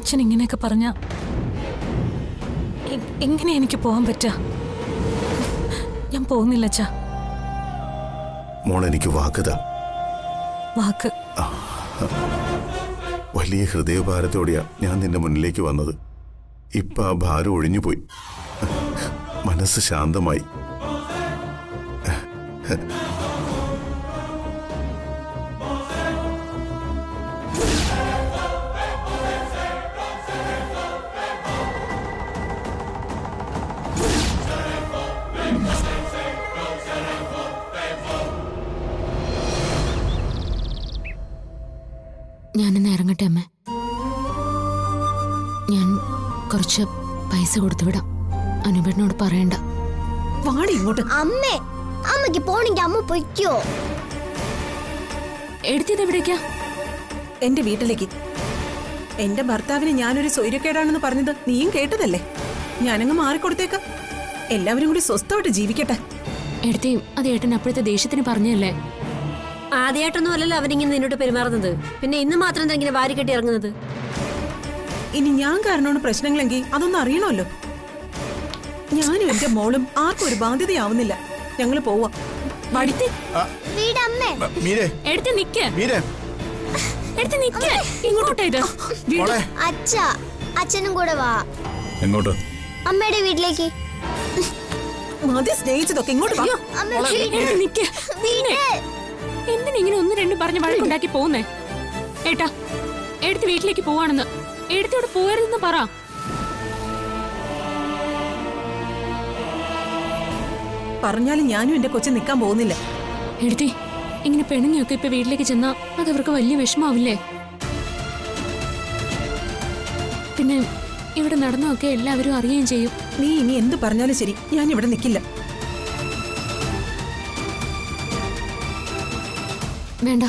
അച്ഛൻ ഇങ്ങനെയൊക്കെ പറഞ്ഞ എങ്ങനെ എനിക്ക് പോകാൻ പറ്റാ? ഞാൻ പോകുന്നില്ല അച്ഛാ. മോളെനിക്ക് വാക്കുതാ. വാക്ക്? വലിയ ഹൃദയഭാരത്തോടെയാ ഞാൻ നിന്റെ മുന്നിലേക്ക് വന്നത്. ഇപ്പൊ ആ ഭാരം ഒഴിഞ്ഞുപോയി, മനസ്സ് ശാന്തമായി. ഞാനിന്ന് ഇറങ്ങട്ടെ അമ്മ. ഞാൻ കുറച്ച് പൈസ കൊടുത്തു വിടാം. അനുപേട്ടനോട് പറയണ്ട. വാടി ഇങ്ങോട്ട്. അമ്മേ, അമ്മക്ക് പോണെങ്കിൽ അമ്മ പൊയ്ക്കോ. എടുത്തത് എവിടേക്കാ? എന്റെ വീട്ടിലേക്ക്. എന്റെ ഭർത്താവിന് ഞാനൊരു സ്വൈര്യക്കേടാണെന്ന് പറഞ്ഞത് നീയും കേട്ടതല്ലേ? ഞാനങ്ങ് മാറിക്കൊടുത്തേക്ക. എല്ലാവരും കൂടി സ്വസ്ഥമായിട്ട് ജീവിക്കട്ടെ. എടുത്തേ, അത് ഏട്ടൻ അപ്പോഴത്തെ ദേഷ്യത്തിന് പറഞ്ഞല്ലേ? ആദ്യമായിട്ടൊന്നും അല്ലല്ലോ അവനിങ്ങനെ നിന്നോട്ട് പെരുമാറുന്നത്. പിന്നെ ഇന്ന് മാത്രം എന്താ ഇങ്ങനെ വാരി കെട്ടി ഇറങ്ങുന്നത്? ഇനി ഞാൻ കാരണമാണ് പ്രശ്നങ്ങളെങ്കിൽ അതൊന്നും അറിയണമല്ലോ. ഞാനും എന്റെ മോളും ആർക്കും ഒരു ബാധ്യതയാവുന്നില്ല. ഞങ്ങള് പോവാ. അച്ഛനും കൂടെ വാ. എങ്ങോട്ട്? അമ്മയുടെ വീട്ടിലേക്ക്. മതി സ്നേഹിച്ചതൊക്കെ. ഇങ്ങോട്ട് വാ. എന്തിനിങ്ങനെ ഒന്ന് രണ്ട് പറഞ്ഞ് വഴക്കുണ്ടാക്കി പോകുന്നേ? ഏട്ടാ, എടുത്ത് വീട്ടിലേക്ക് പോവാണെന്ന്. എടുത്തോട് പോയരുതെന്ന് പറ. പറഞ്ഞാലും ഞാനും എന്റെ കൊച്ചു നിൽക്കാൻ പോകുന്നില്ല. എടുത്തി, ഇങ്ങനെ പെണ്ണുങ്ങയൊക്കെ ഇപ്പൊ വീട്ടിലേക്ക് ചെന്നാ അത് അവർക്ക് വലിയ വിഷമാവില്ലേ? പിന്നെ ഇവിടെ നടന്നൊക്കെ എല്ലാവരും അറിയുകയും ചെയ്യും. നീ ഇനി എന്ത് പറഞ്ഞാലും ശരി, ഞാൻ ഇവിടെ നിൽക്കില്ല. വേണ്ട,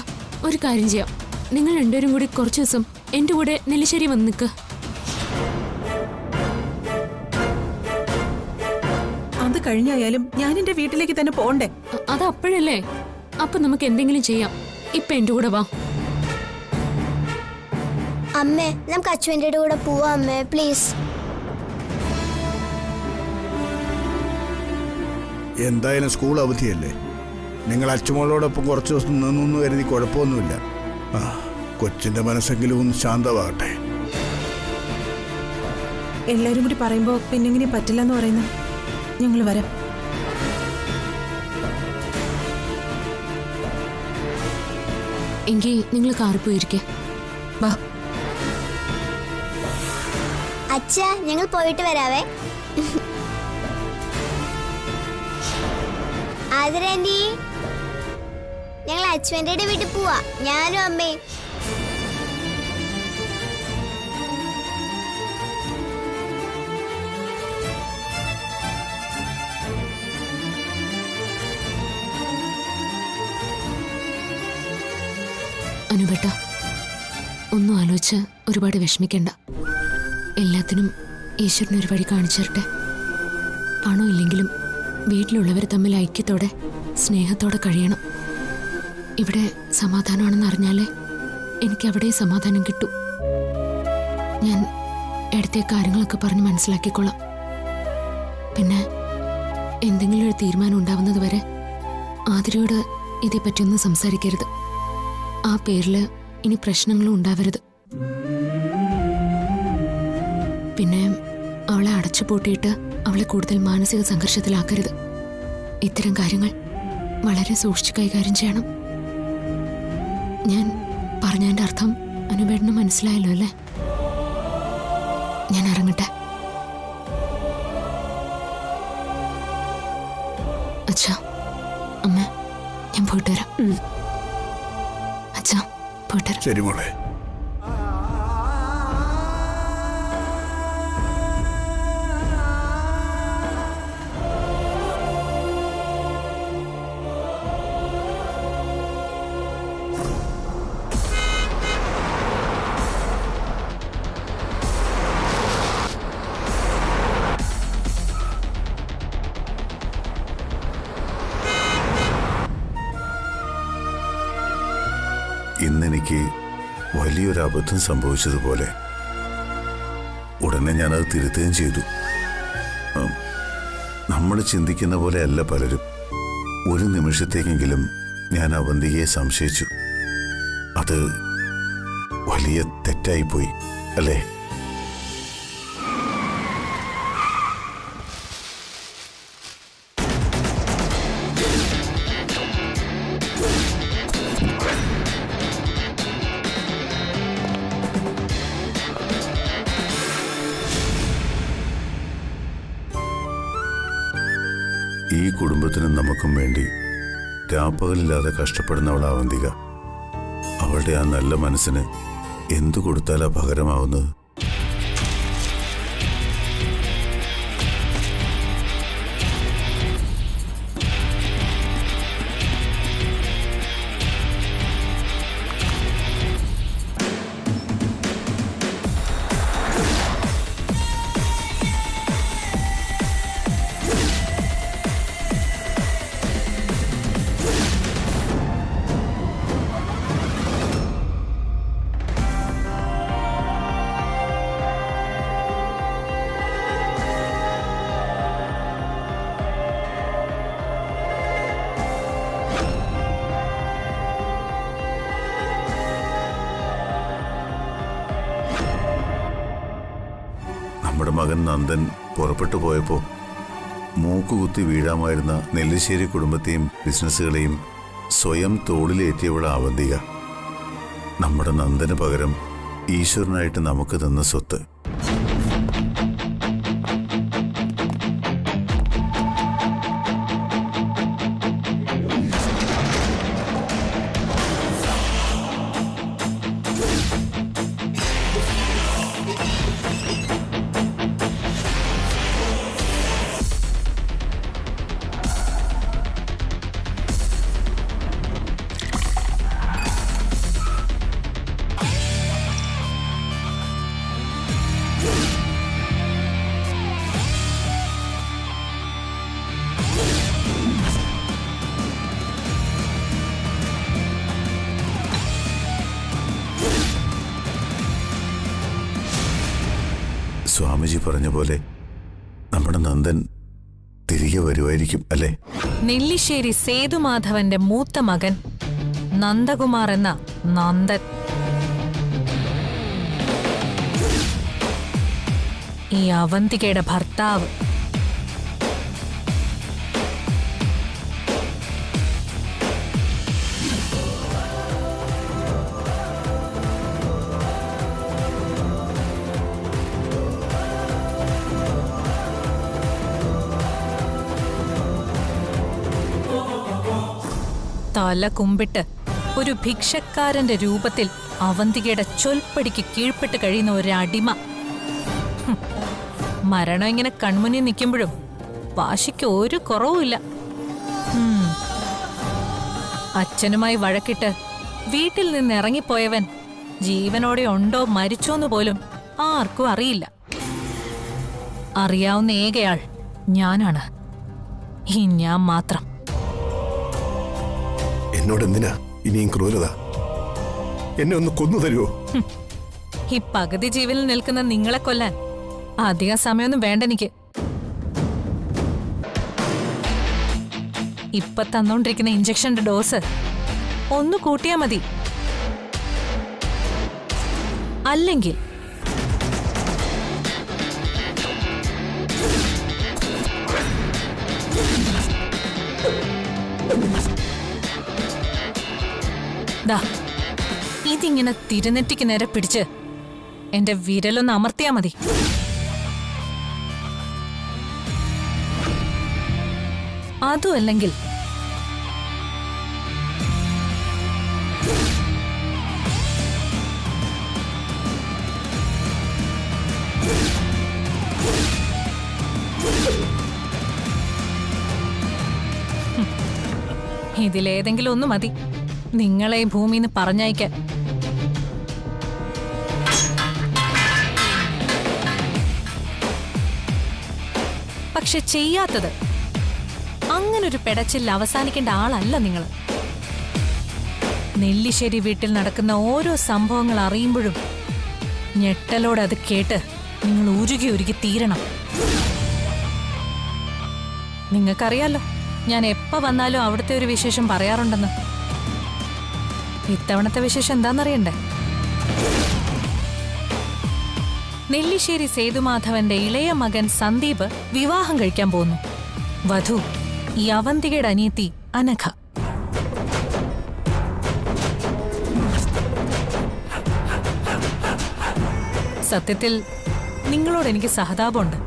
ഒരു കാര്യം ചെയ്യാം. നിങ്ങൾ രണ്ടുപേരും കൂടി കുറച്ചു ദിവസം എന്റെ കൂടെ നെല്ലിശ്ശേരി വന്ന് നിൽക്ക്. അത് കഴിഞ്ഞായാലും ഞാൻ എന്റെ വീട്ടിലേക്ക് തന്നെ പോണ്ടേ? അത് അപ്പോഴല്ലേ. അപ്പൊ നമുക്ക് എന്തെങ്കിലും ചെയ്യാം. ഇപ്പൊ എന്റെ കൂടെ വാ. അമ്മേ, നമുക്ക് അച്ഛൻ്റെ കൂടെ പോവാ അമ്മേ, പ്ലീസ്. എന്തായാലും സ്കൂൾ അവധിയല്ലേ. നിങ്ങൾ അച്ഛമോളോടൊപ്പം കുറച്ച് ദിവസം നിന്നു കരുതി കുഴപ്പമൊന്നുമില്ല. കൊച്ചിന്റെ മനസ്സെങ്കിലും ഒന്ന് ശാന്തമാകട്ടെ. എല്ലാരും കൂടി പറയുമ്പോ പിന്നെങ്ങനെ പറ്റില്ലെന്ന് പറയുന്നു. ഞങ്ങൾ വരാം. എങ്കിൽ നിങ്ങൾ കാറിൽ പോയിരിക്കെ. വാ. അച്ഛാ, ഞങ്ങൾ പോയിട്ട് വരാവേ. ആദരാൻറ്റി, ഞങ്ങൾ അച്ഛൻ്റെ വീട്ടിൽ പോവാ, ഞാനും അമ്മയും. അനുപേട്ട, ഒന്നും ആലോചിച്ച് ഒരുപാട് വിഷമിക്കണ്ട. എല്ലാത്തിനും ഈശ്വരനൊരു വഴി കാണിച്ചു തരട്ടെ. പണം ഇല്ലെങ്കിലും വീട്ടിലുള്ളവർ തമ്മിൽ ഐക്യത്തോടെ സ്നേഹത്തോടെ കഴിയണം. ഇവിടെ സമാധാനമാണെന്ന് അറിഞ്ഞാലേ എനിക്ക് അവിടെ സമാധാനം കിട്ടൂ. ഞാൻ എടുത്ത കാര്യങ്ങളൊക്കെ പറഞ്ഞ് മനസ്സിലാക്കിക്കൊള്ളാം. പിന്നെ എന്തെങ്കിലും ഒരു തീരുമാനം ഉണ്ടാവുന്നത് വരെ ആതിരയോട് ഇതേപ്പറ്റിയൊന്നും സംസാരിക്കരുത്. ആ പേരിൽ ഇനി പ്രശ്നങ്ങളും ഉണ്ടാവരുത്. പിന്നെ അവളെ അടച്ചുപൂട്ടിയിട്ട് അവളെ കൂടുതൽ മാനസിക സംഘർഷത്തിലാക്കരുത്. ഇത്തരം കാര്യങ്ങൾ വളരെ സൂക്ഷിച്ച് കൈകാര്യം ചെയ്യണം. ഞാൻ പറഞ്ഞതിന്റെ അർത്ഥം അനുപേട്ടന് മനസ്സിലായല്ലോ അല്ലേ? ഞാൻ ഇറങ്ങട്ടെ. അച്ഛാ, അമ്മ, ഞാൻ പോയിട്ട് വരാം. അച്ഛാ, പോയിട്ട് വരാം. ശരി മോളെ. ഇന്നെനിക്ക് വലിയൊരു അബദ്ധം സംഭവിച്ചതുപോലെ. ഉടനെ ഞാനത് തിരുത്തുകയും ചെയ്തു. നമ്മൾ ചിന്തിക്കുന്ന പോലെയല്ല പലരും. ഒരു നിമിഷത്തേക്കെങ്കിലും ഞാൻ അവന്തികയെ സംശയിച്ചു. അത് വലിയ തെറ്റായിപ്പോയി അല്ലേ? ഈ കുടുംബത്തിനും നമുക്കും വേണ്ടി രാപ്പകലില്ലാതെ കഷ്ടപ്പെടുന്നവൾ അവന്തിക. അവളുടെ ആ നല്ല മനസ്സിന് എന്തു കൊടുത്താലാ പകരമാവുന്നത്? നമ്മുടെ മകൻ നന്ദൻ പുറപ്പെട്ടു പോയപ്പോൾ മൂക്കുകുത്തി വീഴാമായിരുന്ന നെല്ലിശ്ശേരി കുടുംബത്തെയും ബിസിനസ്സുകളെയും സ്വയം തോളിലേറ്റിയവൾ അവന്തിക. നമ്മുടെ നന്ദന് പകരം ഈശ്വരനായിട്ട് നമുക്ക് തന്ന സ്വത്ത്. സ്വാമിജി പറഞ്ഞ പോലെ നമ്മുടെ നന്ദൻ തിരികെ വരുമായിരിക്കും അല്ലേ? നെല്ലിശ്ശേരി സേതുമാധവന്റെ മൂത്ത മകൻ നന്ദകുമാർ എന്ന നന്ദൻ ഈ അവന്തികയുടെ ഭർത്താവ്. തല കുമ്പിട്ട് ഒരു ഭിക്ഷക്കാരന്റെ രൂപത്തിൽ അവന്തികയുടെ ചൊൽപ്പടിക്ക് കീഴ്പ്പെട്ട് കഴിയുന്ന ഒരു അടിമ. മരണം ഇങ്ങനെ കൺമുന്നിൽ നിൽക്കുമ്പോഴും വാശിക്ക് ഒരു കുറവുമില്ല. അച്ഛനുമായി വഴക്കിട്ട് വീട്ടിൽ നിന്ന് ഇറങ്ങിപ്പോയവൻ ജീവനോടെ ഉണ്ടോ മരിച്ചോന്ന് പോലും ആർക്കും അറിയില്ല. അറിയാവുന്ന ഏകയാൾ ഞാനാണ്. ഈ ഞാൻ മാത്രം. എന്നോട് എന്തിനാ ഇനിയും ക്രൂരത? എന്നെ ഒന്ന് കൊന്നു തരുമോ? ഈ പകുതി ജീവനിൽ നിൽക്കുന്ന നിങ്ങളെ കൊല്ലാൻ അധികം സമയമൊന്നും വേണ്ട എനിക്ക്. ഇപ്പൊ തന്നോണ്ടിരിക്കുന്ന ഇഞ്ചക്ഷന്റെ ഡോസ് ഒന്ന് കൂട്ടിയാ മതി. അല്ലെങ്കിൽ ദാ ഇതിങ്ങനെ തിരുനെറ്റിക്ക് നേരെ പിടിച്ച് എന്റെ വിരലൊന്ന് അമർത്തിയാ മതി. അതും അല്ലെങ്കിൽ ഇതിലേതെങ്കിലും ഒന്ന് മതി നിങ്ങളെ ഭൂമിന്ന് പറഞ്ഞയക്കാൻ. പക്ഷെ ചെയ്യാത്തത് അങ്ങനൊരു പെടച്ചിൽ അവസാനിക്കേണ്ട ആളല്ല നിങ്ങൾ. നെല്ലിശ്ശേരി വീട്ടിൽ നടക്കുന്ന ഓരോ സംഭവങ്ങൾ അറിയുമ്പോഴും ഞെട്ടലോടെ അത് കേട്ട് നിങ്ങൾ ഉരുകി ഉരുകി തീരണം. നിങ്ങൾക്കറിയാലോ ഞാൻ എപ്പോ വന്നാലും അവിടുത്തെ ഒരു വിശേഷം പറയാറുണ്ടെന്ന്. ഇത്തവണത്തെ വിശേഷം എന്താണെന്നറിയണ്ടേ? നെല്ലിശ്ശേരി സേതുമാധവന്റെ ഇളയ മകൻ സന്ദീപ് വിവാഹം കഴിക്കാൻ പോകുന്നു. വധു ഈ അവന്തികയുടെ അനിയത്തി അനഘ. സത്യത്തിൽ നിങ്ങളോട് എനിക്ക് സഹതാപമുണ്ട്.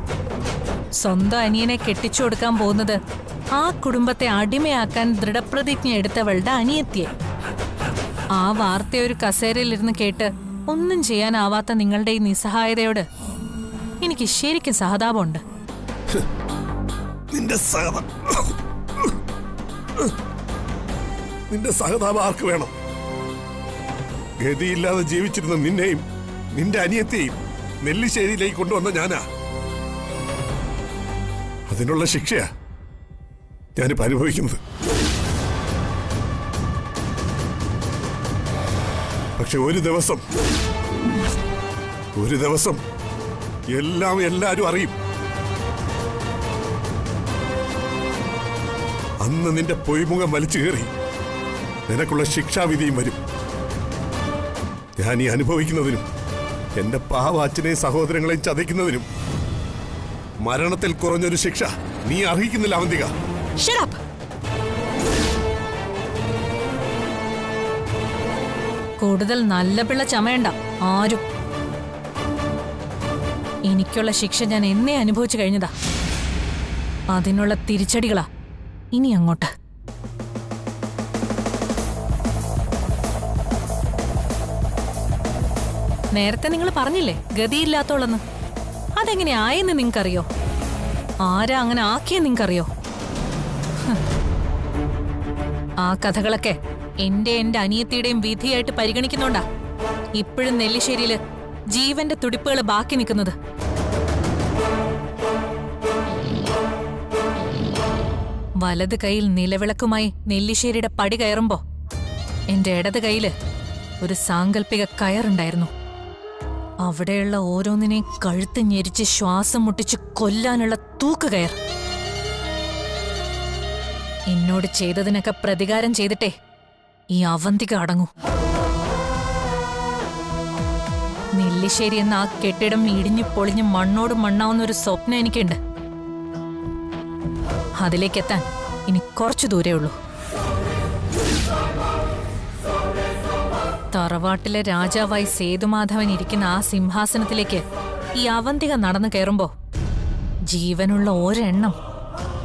സ്വന്തം അനിയനെ കെട്ടിച്ചു കൊടുക്കാൻ പോകുന്നത് ആ കുടുംബത്തെ അടിമയാക്കാൻ ദൃഢപ്രതിജ്ഞ എടുത്തവളുടെ അനിയത്തിയെ. ആ വാർത്ത ഒരു കസേരയിലിരുന്ന് കേട്ട് ഒന്നും ചെയ്യാനാവാത്ത നിങ്ങളുടെ ഈ നിസ്സഹായതയോട് എനിക്ക് ശരിക്കും സഹതാപമുണ്ട്. നിന്റെ സഹതാപം ആർക്ക് വേണം? ഗതിയില്ലാതെ ജീവിച്ചിരുന്ന നിന്നെയും നിന്റെ അനിയത്തെയും നെല്ലിശ്ശേരിയിലേക്ക് കൊണ്ടുവന്ന ഞാനാ. അതിനുള്ള ശിക്ഷയാ ഞാനിപ്പോ അനുഭവിക്കുന്നത്. പക്ഷെ ഒരു ദിവസം എല്ലാരും അറിയും. അന്ന് നിന്റെ പൊയ്മുഖം വലിച്ചു കയറി നിനക്കുള്ള ശിക്ഷാവിധിയും വരും. ഞാൻ ഈ അനുഭവിക്കുന്നതിനും എന്റെ പാവ അച്ഛനെയും സഹോദരങ്ങളെയും ചതയ്ക്കുന്നതിനും മരണത്തിൽ കുറഞ്ഞൊരു ശിക്ഷ നീ അർഹിക്കുന്നില്ല അവന്തിക. Shut up! കൂടുതൽ നല്ല പിള്ള ചമയണ്ട ആരും. എനിക്കുള്ള ശിക്ഷ ഞാൻ എന്നേ അനുഭവിച്ചു കഴിഞ്ഞതാ. അതിനുള്ള തിരിച്ചടികളാ ഇനി അങ്ങോട്ട്. നേരത്തെ നിങ്ങൾ പറഞ്ഞില്ലേ ഗതിയില്ലാത്തോളെന്ന്. അതെങ്ങനെ ആയെന്ന് നിങ്ങൾക്കറിയോ? ആരാ അങ്ങനെ ആക്കിയെന്ന് നിങ്ങൾക്കറിയോ? ആ കഥകളൊക്കെ എന്റെ അനിയത്തിയുടെയും വിധിയായിട്ട് പരിഗണിക്കുന്നുണ്ടാ ഇപ്പോഴും നെല്ലിശ്ശേരിയില് ജീവന്റെ തുടിപ്പുകൾ ബാക്കി നിൽക്കുന്നത്. വലത് കൈയിൽ നിലവിളക്കുമായി നെല്ലിശ്ശേരിയുടെ പടി കയറുമ്പോ എന്റെ ഇടത് കൈയില് ഒരു സാങ്കല്പിക കയറുണ്ടായിരുന്നു. അവിടെയുള്ള ഓരോന്നിനെയും കഴുത്ത് ഞെരിച്ച് ശ്വാസം മുട്ടിച്ച് കൊല്ലാനുള്ള തൂക്കുകയർ. എന്നോട് ചെയ്തതിനൊക്കെ പ്രതികാരം ചെയ്തിട്ടേ ഈ അവന്തിക അടങ്ങൂ. നെല്ലിശ്ശേരി എന്ന ആ കെട്ടിടം ഇടിഞ്ഞു പൊളിഞ്ഞ് മണ്ണോട് മണ്ണാവുന്ന ഒരു സ്വപ്നം എനിക്കുണ്ട്. അതിലേക്കെത്താൻ ഇനി കുറച്ചു ദൂരേ ഉള്ളൂ. തറവാട്ടിലെ രാജാവായി സേതുമാധവൻ ഇരിക്കുന്ന ആ സിംഹാസനത്തിലേക്ക് ഈ അവന്തിക നടന്നു കയറുമ്പോ ജീവനുള്ള ഒരെണ്ണം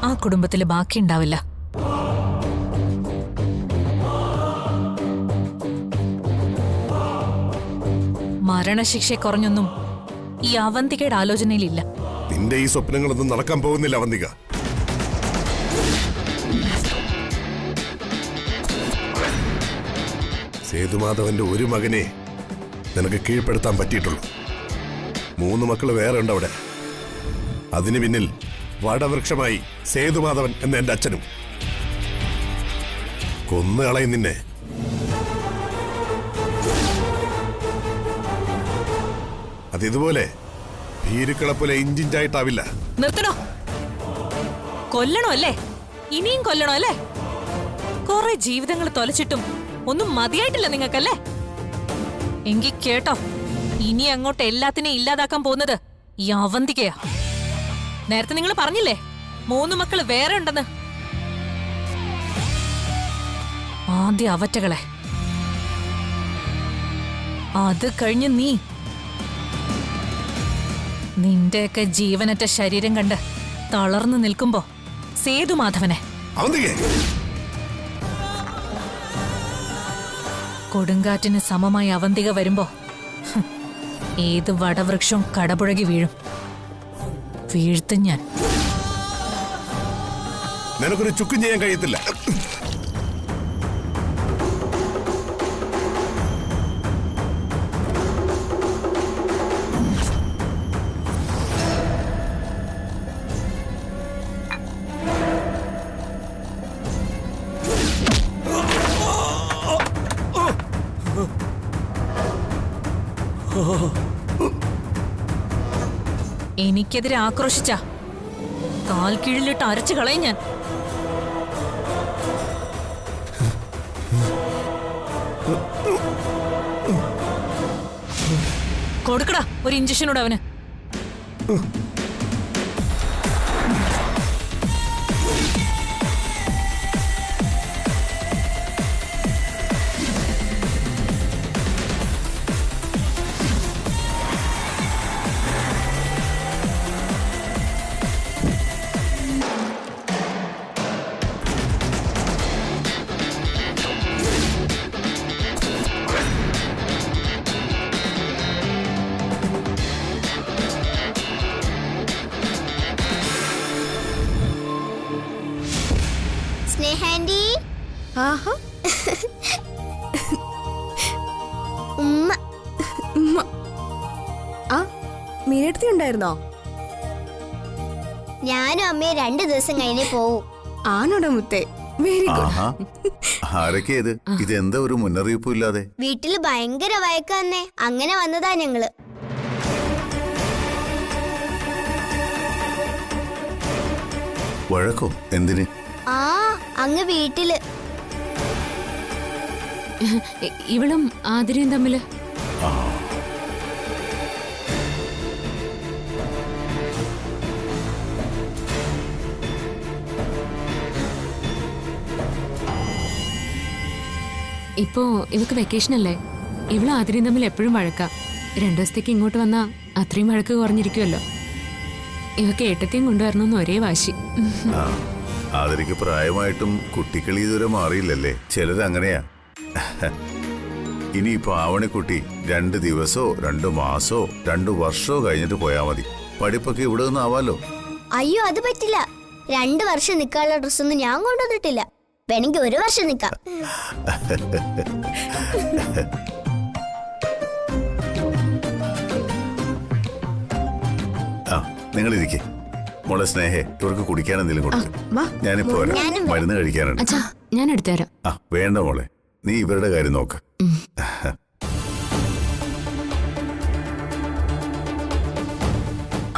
ആ കുടുംബത്തിൽ ബാക്കിയുണ്ടാവില്ല. മരണശിക്ഷ കുറഞ്ഞൊന്നും ഈ അവന്തികയുടെ ആലോചനയിലില്ല. നിന്റെ ഈ സ്വപ്നങ്ങളൊന്നും നടക്കാൻ പോകുന്നില്ല അവന്തിക. സേതുമാധവന്റെ ഒരു മകനെ നിനക്ക് കീഴ്പ്പെടുത്താൻ പറ്റിയിട്ടുള്ളൂ. 3 മക്കള് വേറെ ഉണ്ട് അവിടെ. അതിനു പിന്നിൽ വടവൃക്ഷമായി സേതുമാധവൻ എന്ന എന്റെ അച്ഛനും. കൊന്നുകളയും നിന്നെ. അതിതുപോലെ ഭീരുക്കളെപ്പോലെ ഇഞ്ചിഞ്ചായിട്ടാവില്ല. നിർത്തണോ? കൊല്ലണോ അല്ലേ? ഇനിയും കൊല്ലണോ അല്ലേ? കുറെ ജീവിതങ്ങൾ തൊലച്ചിട്ടും ഒന്നും മതിയായിട്ടില്ല നിങ്ങൾക്കല്ലേ? എങ്കി കേട്ടോ, ഇനി അങ്ങോട്ട് എല്ലാത്തിനെയും ഇല്ലാതാക്കാൻ പോകുന്നത് ഈ അവന്തികയാ. നേരത്തെ നിങ്ങൾ പറഞ്ഞില്ലേ 3 മക്കള് വേറെ ഉണ്ടെന്ന്. ആദ്യ അവറ്റകളെ, അത് കഴിഞ്ഞ് നിന്റെയൊക്കെ ജീവനറ്റ ശരീരം കണ്ട് തളർന്നു നിൽക്കുമ്പോ സേതുമാധവനെ കൊടുങ്കാറ്റിന് സമമായി അവന്തിക വരുമ്പോ ഏത് വടവൃക്ഷവും കടപുഴകി വീഴും. വീഴ്ത്തും ഞാൻ. നിനക്കൊരു ചുക്കും ചെയ്യാൻ കഴിയത്തില്ല. എനിക്കെതിരെ ആക്രോശിച്ച കാൽ കീഴിലിട്ട് അരച്ചു കളയും ഞാൻ. കൊടുക്കടാ ഒരു ഇഞ്ചക്ഷനോട് അവന്. സ്നേഹാൻഡി, ആഹാ ഉമ്മ. ഉമ്മ. ആ മീനടുത്തി ഉണ്ടായിരുന്നോ? ഞാനും അമ്മയും 2 ദിവസം കഴിഞ്ഞേ പോവും. ആണോടാ മുത്തേ, വെരി ആഹാ ഗുഡ്. ആരൊക്കെ ഇത്? ഇതെന്താ ഒരു മുന്നറിയിപ്പും ഇല്ലാതെ? വീട്ടില് ഭയങ്കര വഴക്കാന്നേ, അങ്ങനെ വന്നതാ ഞങ്ങള്. വഴക്കോ? എന്തിന്? ആ അങ്ങ് വീട്ടില്. ഇവളും ആതിരയും തമ്മില് ഇപ്പോ ഇവക്ക് വെക്കേഷൻ അല്ലേ? ഇവളും ആതിരയും തമ്മിൽ എപ്പോഴും വഴക്കാ. 2 ദിവസത്തേക്ക് ഇങ്ങോട്ട് വന്നാ അത്രയും വഴക്ക് കുറഞ്ഞിരിക്കുമല്ലോ. ഇവക്ക് ഏട്ടത്തെയും കൊണ്ടുവരണമെന്ന് ഒരേ വാശി. ആ, ആദരിക്ക് പ്രായമായിട്ടും കുട്ടിക്കളി ഇതുവരെ മാറിയില്ലല്ലേ? ചിലരങ്ങനെയാ. ഇനിയിപ്പോ ആവണിക്കുട്ടി 2 ദിവസോ 2 മാസോ 2 വർഷമോ കഴിഞ്ഞിട്ട് പോയാ മതി. പഠിപ്പൊക്കെ ഇവിടെ നിന്ന് ആവാലോ. അയ്യോ അത് പറ്റില്ല. 2 വർഷം നിക്കാനുള്ള ഡ്രസ്സൊന്നും ഞാൻ കൊണ്ടുവന്നിട്ടില്ല. വേണമെങ്കിൽ 1 വർഷം നിക്കാം. ആ നിങ്ങളിരിക്കെ. മോളെ സ്നേഹേ, ഇവർക്ക് കുടിക്കാൻ എന്തെങ്കിലും കൊടുക്കും. ഞാനിപ്പോ വരാം. മരുന്ന് കഴിക്കാനുണ്ട്. അച്ഛാ ഞാൻ എടുത്തുതരാം. ആ വേണ്ട മോളെ, നീ ഇവരുടെ കാര്യം നോക്ക്.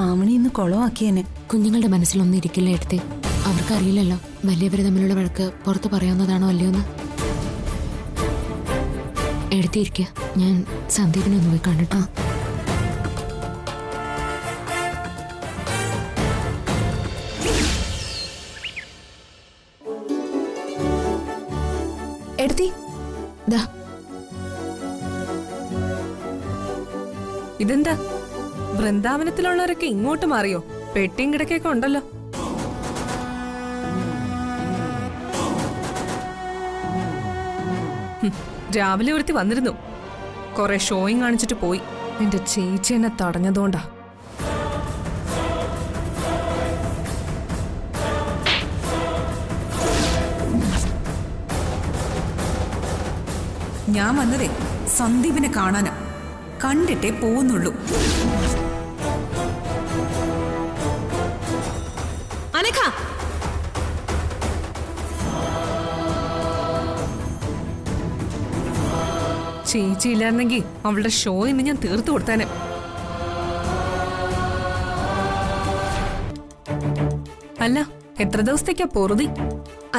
ആവണി ഇന്ന് കുളമാക്കിയേനെ. കുഞ്ഞുങ്ങളുടെ മനസ്സിലൊന്നും ഇരിക്കില്ല എടുത്തേ. അവർക്കറിയില്ലല്ലോ വലിയവര് തമ്മിലുള്ള വഴക്ക് പുറത്ത് പറയാവുന്നതാണോ അല്ലയോന്ന്. എടുത്തിരിക്കുക, ഞാൻ സന്ദീപിനൊന്ന് പോയി കണ്ടിട്ടോ. എടുത്തി ദാ ഇതെന്താ, വൃന്ദാവനത്തിലുള്ളവരൊക്കെ ഇങ്ങോട്ട് മാറിയോ? പെട്ടിയും കിടക്കൊക്കെ ഉണ്ടല്ലോ. രാവിലെ ഒരുത്തി വന്നിരുന്നു, കൊറേ ഷോയും കാണിച്ചിട്ട് പോയി. എന്റെ ചേച്ചി എന്നെ തടഞ്ഞതുകൊണ്ടാ. ഞാൻ വന്നതേ സന്ദീപിനെ കാണാനാ. കണ്ടിട്ടേ പോകുന്നുള്ളൂ. അനഘ, ചേച്ചി ഇല്ലായിരുന്നെങ്കിൽ അവളുടെ ഷോ ഇന്ന് ഞാൻ തീർത്തു കൊടുത്തേനെ. അല്ല, എത്ര ദിവസത്തേക്കാ പൊറുതി?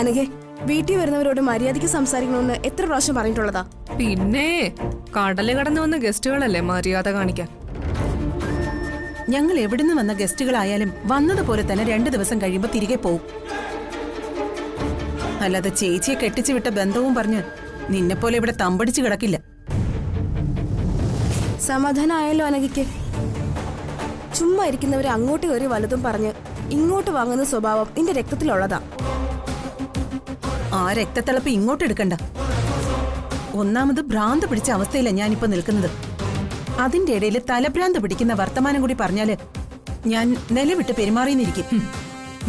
അനഘേ, വീട്ടിൽ വരുന്നവരോട് മര്യാദയ്ക്ക് സംസാരിക്കണമെന്ന് എത്ര പ്രാവശ്യം പറഞ്ഞിട്ടുള്ളതാ? പിന്നെ കടല് കടന്നു വന്ന ഗസ്റ്റുകളല്ലേ മര്യാദ കാണിക്കാൻ. ഞങ്ങൾ എവിടുന്ന് വന്ന ഗസ്റ്റുകളായാലും വന്നതുപോലെ തന്നെ 2 ദിവസം കഴിയുമ്പോ തിരികെ പോവും. അല്ലാതെ ചേച്ചിയെ കെട്ടിച്ചു വിട്ട ബന്ധവും പറഞ്ഞ് നിന്നെപ്പോലെ ഇവിടെ തമ്പടിച്ചു കിടക്കില്ല. സമാധാനമായല്ലോ അനഘയ്ക്ക്. ചുമ്മാ ഇരിക്കുന്നവരെ അങ്ങോട്ട് കയറി വലുതും പറഞ്ഞ് ഇങ്ങോട്ട് വാങ്ങുന്ന സ്വഭാവം നിന്റെ രക്തത്തിലുള്ളതാ. ആ രക്തത്തിളപ്പ് ഇങ്ങോട്ട് എടുക്കണ്ട. ഒന്നാമത് ഭ്രാന്ത് പിടിച്ച അവസ്ഥയിലാണ് ഞാനിപ്പോ നിൽക്കുന്നത്. അതിന്റെ ഇടയിൽ തലഭ്രാന്ത് പിടിക്കുന്ന വർത്തമാനം കൂടി പറഞ്ഞാല് ഞാൻ നിലവിട്ട് പെരുമാറിയെന്നിരിക്കും.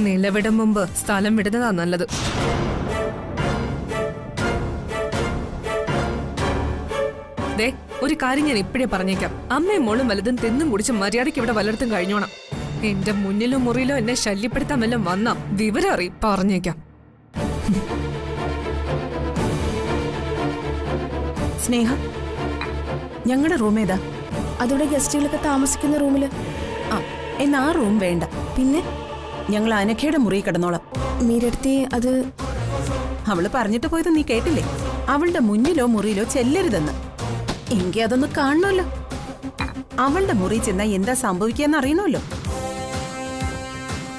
നിലവിടും മുമ്പ് സ്ഥലം വിടുന്നതാ നല്ലത്. ദേ, ഒരു കാര്യം ഞാൻ ഇപ്പോഴേ പറഞ്ഞേക്കാം. അമ്മയും മോളും വലുതും തിന്നും കുടിച്ച് മര്യാദയ്ക്ക് ഇവിടെ വല്ലയിടത്തും കഴിഞ്ഞോണം. എന്റെ മുന്നിലും മുറിയിലോ എന്നെ ശല്യപ്പെടുത്താൻ വല്ലതും വന്നാ വിവരം അറിയും, പറഞ്ഞേക്കാം. സ്നേഹ, ഞങ്ങളുടെ റൂം ഏതാ? അതോടെ ഗസ്റ്റുകളൊക്കെ താമസിക്കുന്ന റൂമില്. ആ എന്നാ ആ റൂം വേണ്ട. പിന്നെ ഞങ്ങൾ അനഘയുടെ മുറി കിടന്നോളാം. മീരടുത്തി അത് അവള് പറഞ്ഞിട്ട് പോയത് നീ കേട്ടില്ലേ? അവളുടെ മുന്നിലോ മുറിയിലോ ചെല്ലരുതെന്ന്. എങ്കിൽ അതൊന്ന് കാണണമല്ലോ. അവളുടെ മുറി ചെന്നാ എന്താ സംഭവിക്കാന്ന് അറിയണമല്ലോ.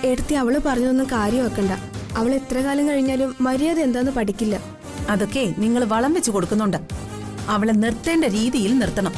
എടുത്തി അവള് പറഞ്ഞതൊന്നും കാര്യമാക്കണ്ട. അവൾ എത്ര കാലം കഴിഞ്ഞാലും മര്യാദ എന്താന്ന് പഠിക്കില്ല. അതൊക്കെ നിങ്ങൾ വളം വെച്ച് കൊടുക്കുന്നുണ്ട്. അവളെ നിർത്തേണ്ട രീതിയിൽ നിർത്തണം.